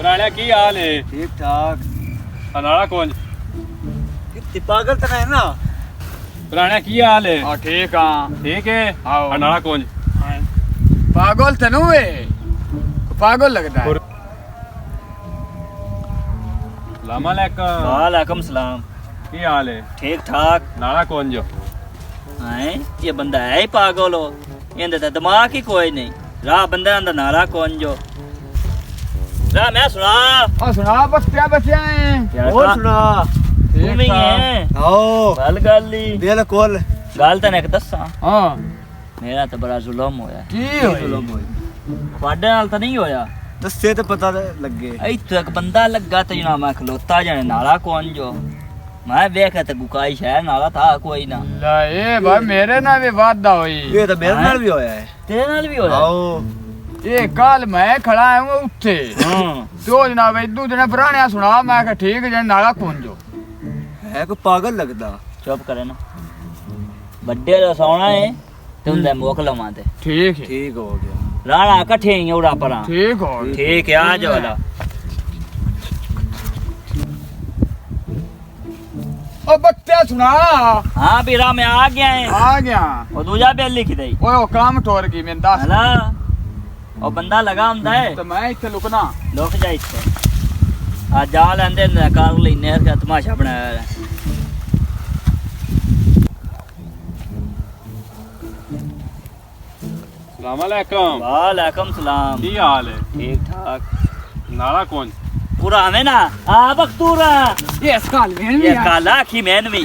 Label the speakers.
Speaker 1: राणा की हाल है?
Speaker 2: ठीक ठाक।
Speaker 1: अनाड़ा कौन?
Speaker 2: कितनी पागल तो नहीं ना?
Speaker 1: राणा की हाल है?
Speaker 3: हाँ ठीक हाँ
Speaker 1: ठीक है।
Speaker 3: आओ।
Speaker 1: अनाड़ा कौन?
Speaker 3: पागल तनु वे पागल लगता है।
Speaker 1: सलाम अलैकुम।
Speaker 2: वालेकुम सलाम।
Speaker 1: की हाल है?
Speaker 2: ठीक ठाक।
Speaker 1: नाड़ा कौन जो?
Speaker 2: हैं ये बंदा है ही पागल हो, इंदे तो दिमाग ही कोई नहीं। राह बंदे अंदर नारा कौन जो राह मैं सुना
Speaker 3: और सुना बच्चा बच्चा है
Speaker 2: और सुना
Speaker 3: ठीक
Speaker 2: तुम ही
Speaker 3: था।
Speaker 2: है
Speaker 4: आओ
Speaker 2: गल
Speaker 4: बिल्कुल
Speaker 2: गल तो एक दसा
Speaker 3: हाँ
Speaker 2: मेरा तो बड़ा जुल्म होया
Speaker 3: की होई?
Speaker 2: ਤੁਹਾਡੇ ਨਾਲ ਤਾਂ ਨਹੀਂ ਹੋਇਆ
Speaker 4: दस्से तो पता लगे।
Speaker 2: ਇੱਥੇ ਇੱਕ ਬੰਦਾ ਲੱਗਾ ਤੇ ਜਨਾ ਮੈਂ ਖਲੋਤਾ ਜਾਣੇ ਨਾਲਾ ਕੌਣ ਜੋ ਮੈਂ ਵੇਖਿਆ ਤੇ ਗੁਕਾਈ ਸ਼ਹਿਰ ਨਾਲਾ ਥਾ ਕੋਈ ਨਾ
Speaker 3: ला ये भाई मेरे ना भी वादा हुई
Speaker 4: ये तो मेरे नाल भी होया है।
Speaker 2: ਤੇਰੇ ਨਾਲ ਵੀ ਹੋਇਆ
Speaker 4: आओ
Speaker 3: ये कल मैं खड़ा है वो उत्थे
Speaker 2: ਹਾਂ
Speaker 3: तो जनाब इदू जने पुराने सुना मैं कहा ठीक जने नाला कौन जो
Speaker 4: है कोई पागल लगदा।
Speaker 2: ਚੁੱਪ ਕਰੇ ਨਾ ਵੱਡੇ ਦਾ ਸੌਣਾ ਹੈ ਤੇ ਹੁੰਦੇ ਮੁੱਖ ਲਵਾਂ ਤੇ
Speaker 3: ठीक है
Speaker 4: ठीक हो गया।
Speaker 2: ਰਾਣਾ ਇਕੱਠੇ ਹੀ ਉੜਾ ਪਰਾਂ
Speaker 3: ठीक हो
Speaker 2: ਠੀਕ ਹੈ ਆ ਜਾ ਵਾਲਾ
Speaker 3: ओ बच्चा सुना
Speaker 2: ਹਾਂ ਵੀਰਾ ਮੈਂ ਆ ਗਿਆ ਹੈ
Speaker 3: आ गया
Speaker 2: ਉਹ ਦੂਜਾ ਬਿੱਲ ਲਿਖ ਦੇ
Speaker 3: ओए ओ काम टोर गई मैं दस
Speaker 2: ਹਲਾ ਉਹ ਬੰਦਾ ਲਗਾ ਹੁੰਦਾ ਹੈ
Speaker 3: तो मैं इथे लुकना
Speaker 2: ਲੋਕ ਜਾ ਇੱਥੇ ਆ ਜਾ ਲੈਂਦੇ ਨੇ ਕਰ ਲੈਨੇ ਆ ਤਮਾਸ਼ਾ ਬਣਾਇਆ ਹੈ
Speaker 1: सलाम अलैकुम।
Speaker 2: वालेकुम सलाम
Speaker 1: की हाल है?
Speaker 2: ठीक ठाक
Speaker 1: नाड़ा कौन?
Speaker 2: पूरा हमें ना आ बकतूरा
Speaker 3: ये काल में
Speaker 2: ये काला की मैन में